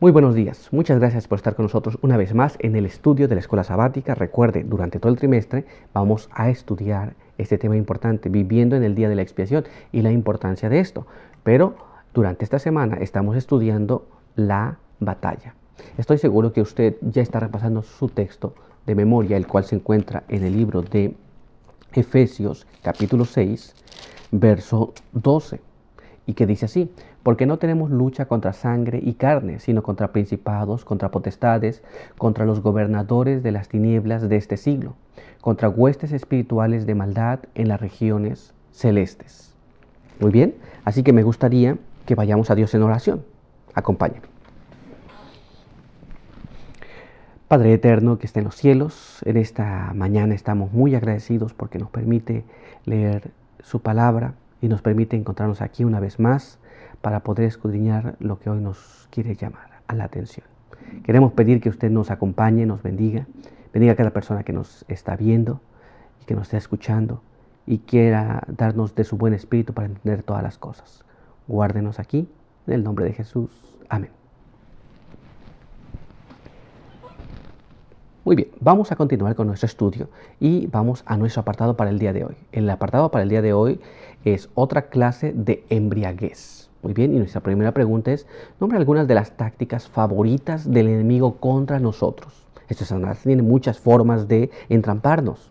Muy buenos días, muchas gracias por estar con nosotros una vez más en el estudio de la escuela sabática. Recuerde, durante todo el trimestre vamos a estudiar este tema importante, viviendo en el día de la expiación y la importancia de esto. Pero durante esta semana estamos estudiando la batalla. Estoy seguro que usted ya está repasando su texto de memoria, el cual se encuentra en el libro de Efesios capítulo 6, verso 12. Y que dice así: porque no tenemos lucha contra sangre y carne, sino contra principados, contra potestades, contra los gobernadores de las tinieblas de este siglo, contra huestes espirituales de maldad en las regiones celestes. Muy bien, así que me gustaría que vayamos a Dios en oración. Acompáñenme. Padre eterno que está en los cielos, en esta mañana estamos muy agradecidos porque nos permite leer su palabra y nos permite encontrarnos aquí una vez más para poder escudriñar lo que hoy nos quiere llamar a la atención. Queremos pedir que usted nos acompañe, nos bendiga a cada persona que nos está viendo y que nos está escuchando y quiera darnos de su buen espíritu para entender todas las cosas. Guárdenos aquí, en el nombre de Jesús. Amén. Muy bien, vamos a continuar con nuestro estudio y vamos a nuestro apartado para el día de hoy. El apartado para el día de hoy es otra clase de embriaguez. Muy bien, y nuestra primera pregunta es: nombre algunas de las tácticas favoritas del enemigo contra nosotros. Satanás tiene muchas formas de entramparnos.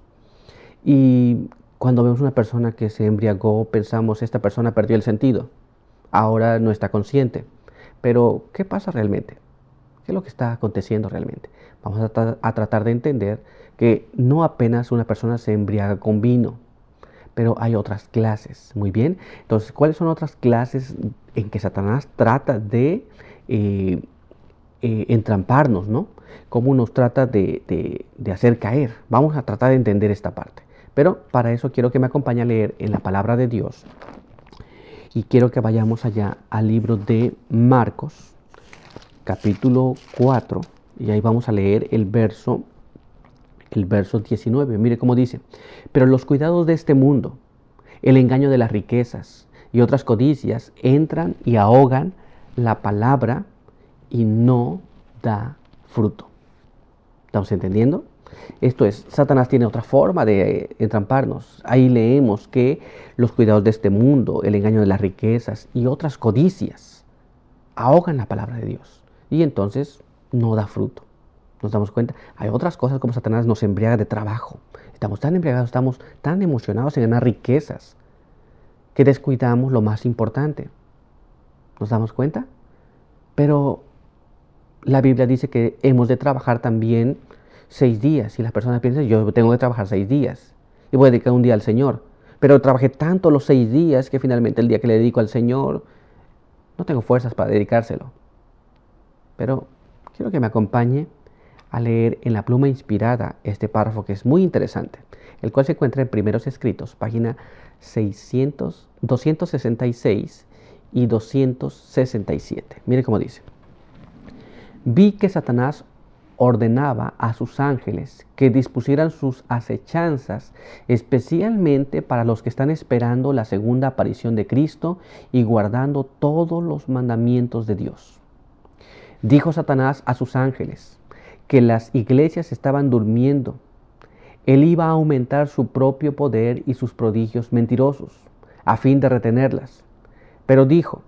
Y cuando vemos una persona que se embriagó, pensamos, esta persona perdió el sentido, ahora no está consciente. Pero, ¿qué pasa realmente? ¿Qué es lo que está aconteciendo realmente? Vamos a tratar de entender que no apenas una persona se embriaga con vino, pero hay otras clases. Muy bien. Entonces, ¿cuáles son otras clases en que Satanás trata de entramparnos, ¿no? Cómo nos trata de hacer caer. Vamos a tratar de entender esta parte. Pero para eso quiero que me acompañe a leer en la palabra de Dios. Y quiero que vayamos allá al libro de Marcos, capítulo 4, y ahí vamos a leer el verso 19. Mire cómo dice: pero los cuidados de este mundo, el engaño de las riquezas y otras codicias entran y ahogan la palabra y no da fruto. ¿Estamos entendiendo? Esto es, Satanás tiene otra forma de entramparnos. Ahí leemos que los cuidados de este mundo, el engaño de las riquezas y otras codicias ahogan la palabra de Dios. Y entonces no da fruto. ¿Nos damos cuenta? Hay otras cosas como Satanás nos embriaga de trabajo. Estamos tan embriagados, estamos tan emocionados en ganar riquezas que descuidamos lo más importante. ¿Nos damos cuenta? Pero la Biblia dice que hemos de trabajar también 6 días. Y las personas piensan: yo tengo que trabajar 6 días y voy a dedicar un día al Señor. Pero trabajé tanto los 6 días que finalmente el día que le dedico al Señor no tengo fuerzas para dedicárselo. Pero quiero que me acompañe a leer en la pluma inspirada este párrafo que es muy interesante, el cual se encuentra en Primeros Escritos, página 266 y 267. Mire cómo dice: vi que Satanás ordenaba a sus ángeles que dispusieran sus acechanzas especialmente para los que están esperando la segunda aparición de Cristo y guardando todos los mandamientos de Dios. Dijo Satanás a sus ángeles que las iglesias estaban durmiendo. Él iba a aumentar su propio poder y sus prodigios mentirosos, a fin de retenerlas. Pero dijo: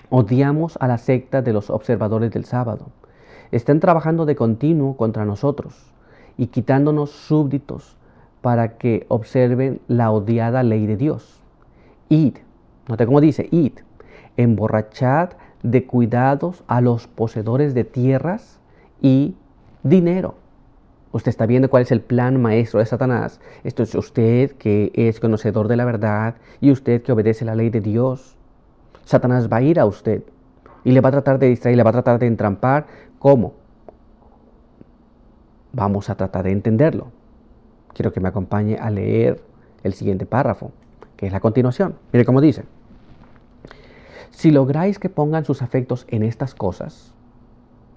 odiamos a la secta de los observadores del sábado. Están trabajando de continuo contra nosotros y quitándonos súbditos para que observen la odiada ley de Dios. Id, note cómo dice, id, emborrachad de cuidados a los poseedores de tierras y dinero. Usted está viendo cuál es el plan maestro de Satanás. Esto es usted que es conocedor de la verdad y usted que obedece la ley de Dios. Satanás va a ir a usted y le va a tratar de distraer, le va a tratar de entrampar. ¿Cómo? Vamos a tratar de entenderlo. Quiero que me acompañe a leer el siguiente párrafo, que es la continuación. Mire cómo dice: si lográis que pongan sus afectos en estas cosas,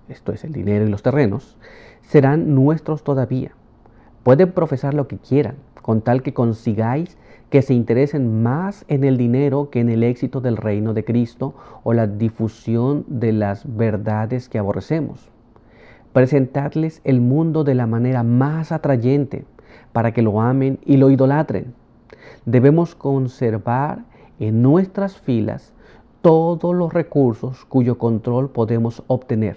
esto es el dinero y los terrenos, serán nuestros todavía. Pueden profesar lo que quieran, con tal que consigáis que se interesen más en el dinero que en el éxito del reino de Cristo o la difusión de las verdades que aborrecemos. Presentadles el mundo de la manera más atrayente para que lo amen y lo idolatren. Debemos conservar en nuestras filas todos los recursos cuyo control podemos obtener.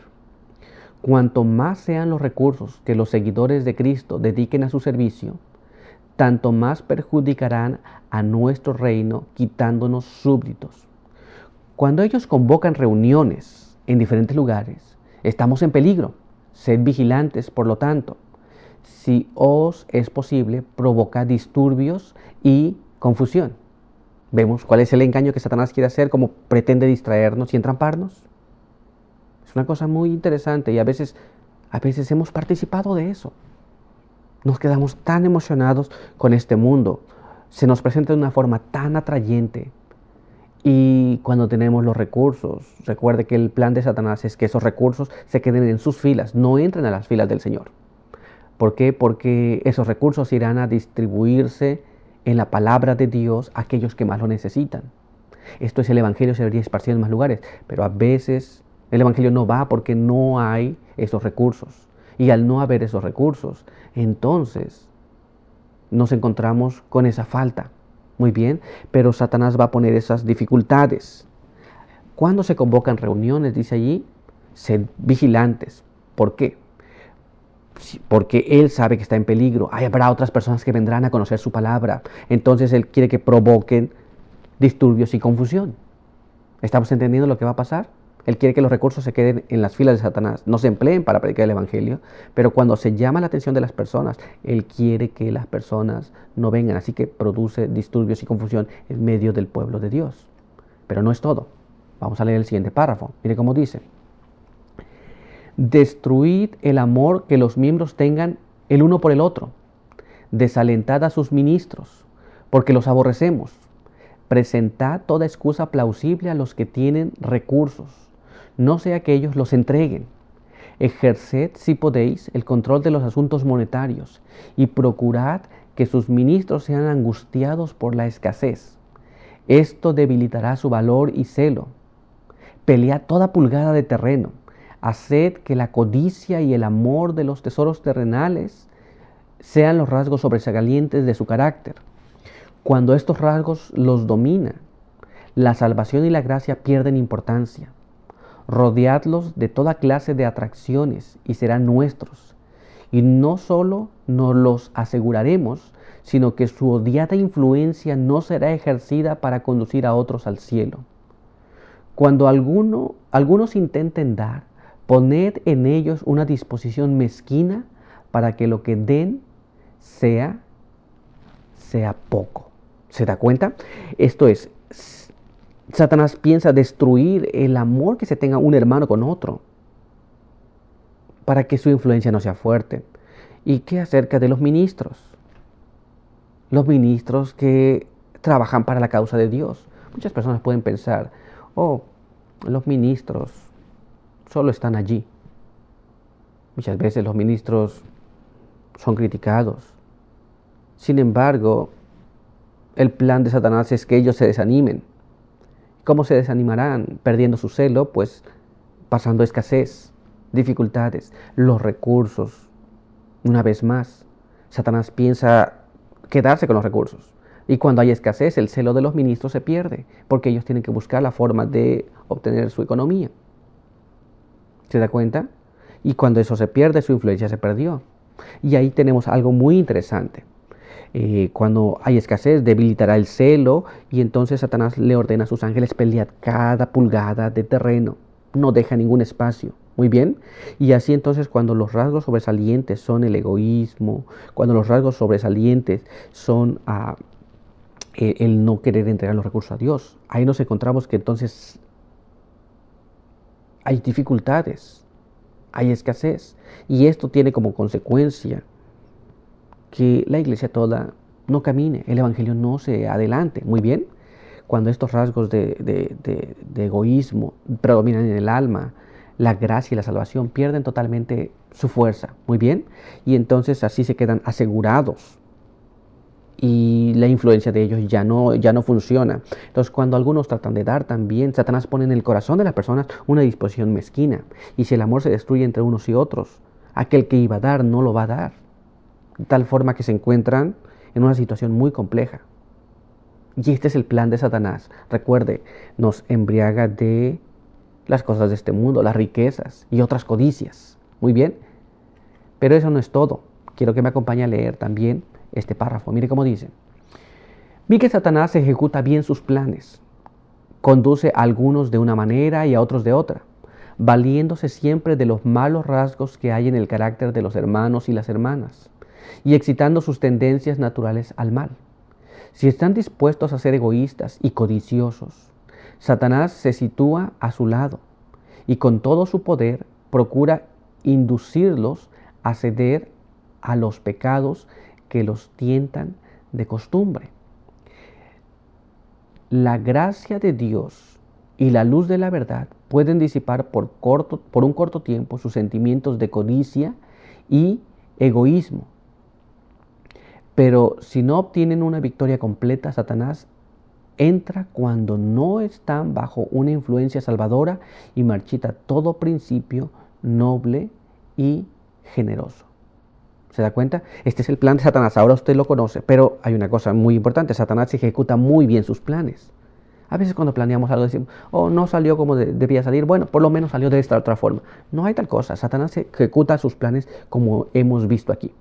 Cuanto más sean los recursos que los seguidores de Cristo dediquen a su servicio, tanto más perjudicarán a nuestro reino quitándonos súbditos. Cuando ellos convocan reuniones en diferentes lugares, estamos en peligro. Sed vigilantes, por lo tanto. Si os es posible, provocad disturbios y confusión. ¿Vemos cuál es el engaño que Satanás quiere hacer? Cómo pretende distraernos y entramparnos. Es una cosa muy interesante y a veces hemos participado de eso. Nos quedamos tan emocionados con este mundo. Se nos presenta de una forma tan atrayente. Y cuando tenemos los recursos, recuerde que el plan de Satanás es que esos recursos se queden en sus filas, no entren a las filas del Señor. ¿Por qué? Porque esos recursos irán a distribuirse en la palabra de Dios a aquellos que más lo necesitan. Esto es, el Evangelio se debería esparcir en más lugares, pero a veces el Evangelio no va porque no hay esos recursos. Y al no haber esos recursos, entonces nos encontramos con esa falta. Muy bien, pero Satanás va a poner esas dificultades. Cuando se convocan reuniones, dice allí, sed vigilantes. ¿Por qué? Porque él sabe que está en peligro. Habrá otras personas que vendrán a conocer su palabra. Entonces él quiere que provoquen disturbios y confusión. ¿Estamos entendiendo lo que va a pasar? Él quiere que los recursos se queden en las filas de Satanás, no se empleen para predicar el Evangelio, pero cuando se llama la atención de las personas, Él quiere que las personas no vengan, así que produce disturbios y confusión en medio del pueblo de Dios. Pero no es todo. Vamos a leer el siguiente párrafo. Mire cómo dice. Destruid el amor que los miembros tengan el uno por el otro. Desalentad a sus ministros, porque los aborrecemos. Presentad toda excusa plausible a los que tienen recursos. No sea que ellos los entreguen. Ejerced, si podéis, el control de los asuntos monetarios y procurad que sus ministros sean angustiados por la escasez. Esto debilitará su valor y celo. Pelead toda pulgada de terreno. Haced que la codicia y el amor de los tesoros terrenales sean los rasgos sobresalientes de su carácter. Cuando estos rasgos los dominan, la salvación y la gracia pierden importancia. Rodeadlos de toda clase de atracciones y serán nuestros. Y no solo nos los aseguraremos, sino que su odiada influencia no será ejercida para conducir a otros al cielo. Cuando algunos intenten dar, poned en ellos una disposición mezquina para que lo que den sea poco. ¿Se da cuenta? Esto es, Satanás piensa destruir el amor que se tenga un hermano con otro para que su influencia no sea fuerte. ¿Y qué acerca de los ministros? Los ministros que trabajan para la causa de Dios. Muchas personas pueden pensar, los ministros solo están allí. Muchas veces los ministros son criticados. Sin embargo, el plan de Satanás es que ellos se desanimen. ¿Cómo se desanimarán? Perdiendo su celo, pues pasando escasez, dificultades, los recursos. Una vez más, Satanás piensa quedarse con los recursos. Y cuando hay escasez, el celo de los ministros se pierde, porque ellos tienen que buscar la forma de obtener su economía. ¿Se da cuenta? Y cuando eso se pierde, su influencia se perdió. Y ahí tenemos algo muy interesante. Cuando hay escasez, debilitará el celo y entonces Satanás le ordena a sus ángeles pelear cada pulgada de terreno. No deja ningún espacio. Muy bien. Y así entonces cuando los rasgos sobresalientes son el egoísmo, cuando los rasgos sobresalientes son el no querer entregar los recursos a Dios, ahí nos encontramos que entonces hay dificultades, hay escasez. Y esto tiene como consecuencia que la iglesia toda no camine, el evangelio no se adelante. Muy bien, cuando estos rasgos de egoísmo predominan en el alma, la gracia y la salvación pierden totalmente su fuerza. Muy bien. Y entonces así se quedan asegurados. Y la influencia de ellos ya no funciona. Entonces, cuando algunos tratan de dar también, Satanás pone en el corazón de las personas una disposición mezquina. Y si el amor se destruye entre unos y otros, aquel que iba a dar no lo va a dar. De tal forma que se encuentran en una situación muy compleja. Y este es el plan de Satanás. Recuerde, nos embriaga de las cosas de este mundo, las riquezas y otras codicias. Muy bien. Pero eso no es todo. Quiero que me acompañe a leer también este párrafo. Mire cómo dice. Vi que Satanás ejecuta bien sus planes. Conduce a algunos de una manera y a otros de otra, valiéndose siempre de los malos rasgos que hay en el carácter de los hermanos y las hermanas, y excitando sus tendencias naturales al mal. Si están dispuestos a ser egoístas y codiciosos, Satanás se sitúa a su lado y con todo su poder procura inducirlos a ceder a los pecados que los tientan de costumbre. La gracia de Dios y la luz de la verdad pueden disipar por un corto tiempo sus sentimientos de codicia y egoísmo. Pero si no obtienen una victoria completa, Satanás entra cuando no están bajo una influencia salvadora y marchita todo principio noble y generoso. ¿Se da cuenta? Este es el plan de Satanás. Ahora usted lo conoce, pero hay una cosa muy importante. Satanás ejecuta muy bien sus planes. A veces cuando planeamos algo decimos, oh, no salió como debía salir. Bueno, por lo menos salió de esta otra forma. No hay tal cosa. Satanás ejecuta sus planes como hemos visto aquí.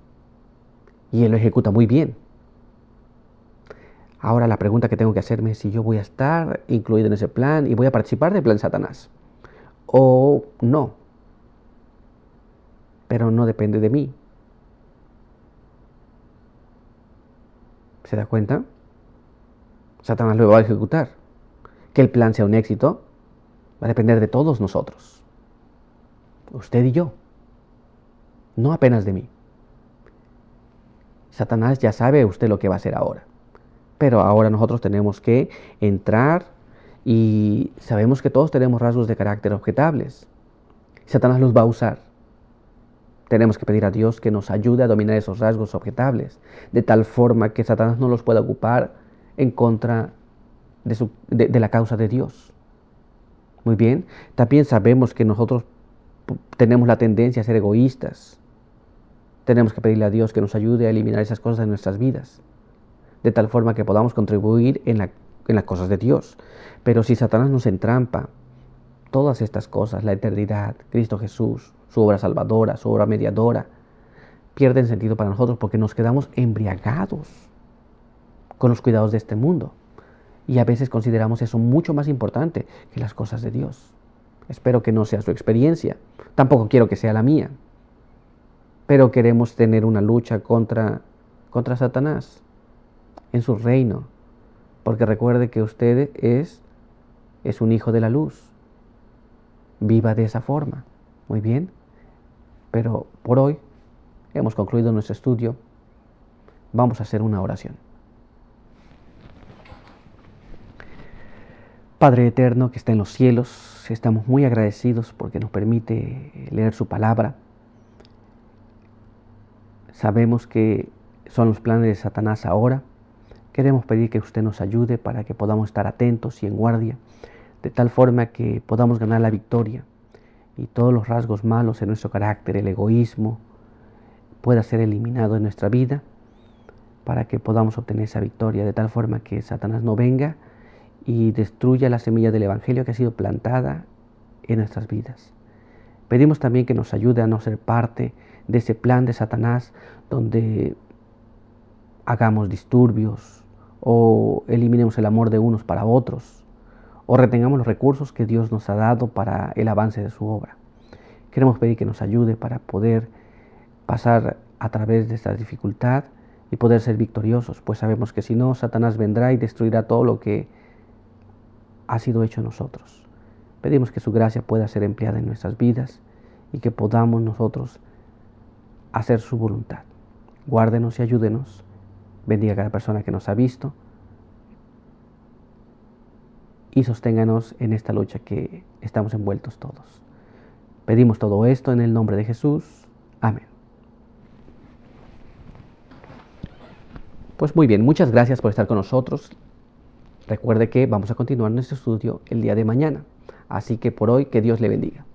Y él lo ejecuta muy bien. Ahora la pregunta que tengo que hacerme es si yo voy a estar incluido en ese plan y voy a participar del plan de Satanás. O no. Pero no depende de mí. ¿Se da cuenta? Satanás lo va a ejecutar. Que el plan sea un éxito va a depender de todos nosotros. Usted y yo. No apenas de mí. Satanás ya sabe usted lo que va a hacer ahora. Pero ahora nosotros tenemos que entrar y sabemos que todos tenemos rasgos de carácter objetables. Satanás los va a usar. Tenemos que pedir a Dios que nos ayude a dominar esos rasgos objetables, de tal forma que Satanás no los pueda ocupar en contra de la causa de Dios. Muy bien, también sabemos que nosotros tenemos la tendencia a ser egoístas. Tenemos que pedirle a Dios que nos ayude a eliminar esas cosas de nuestras vidas, de tal forma que podamos contribuir en las cosas de Dios. Pero si Satanás nos entrampa todas estas cosas, la eternidad, Cristo Jesús, su obra salvadora, su obra mediadora, pierden sentido para nosotros porque nos quedamos embriagados con los cuidados de este mundo. Y a veces consideramos eso mucho más importante que las cosas de Dios. Espero que no sea su experiencia. Tampoco quiero que sea la mía. Pero queremos tener una lucha contra Satanás en su reino. Porque recuerde que usted es un hijo de la luz. Viva de esa forma. Muy bien. Pero por hoy hemos concluido nuestro estudio. Vamos a hacer una oración. Padre eterno que está en los cielos, estamos muy agradecidos porque nos permite leer su palabra. Sabemos que son los planes de Satanás ahora. Queremos pedir que usted nos ayude para que podamos estar atentos y en guardia, de tal forma que podamos ganar la victoria y todos los rasgos malos en nuestro carácter, el egoísmo, pueda ser eliminado en nuestra vida para que podamos obtener esa victoria, de tal forma que Satanás no venga y destruya la semilla del Evangelio que ha sido plantada en nuestras vidas. Pedimos también que nos ayude a no ser parte de ese plan de Satanás donde hagamos disturbios o eliminemos el amor de unos para otros o retengamos los recursos que Dios nos ha dado para el avance de su obra. Queremos pedir que nos ayude para poder pasar a través de esta dificultad y poder ser victoriosos, pues sabemos que si no, Satanás vendrá y destruirá todo lo que ha sido hecho en nosotros. Pedimos que su gracia pueda ser empleada en nuestras vidas y que podamos nosotros hacer su voluntad. Guárdenos y ayúdenos. Bendiga a cada persona que nos ha visto y sosténganos en esta lucha que estamos envueltos todos. Pedimos todo esto en el nombre de Jesús. Amén. Pues muy bien, muchas gracias por estar con nosotros. Recuerde que vamos a continuar nuestro estudio el día de mañana. Así que por hoy, que Dios le bendiga.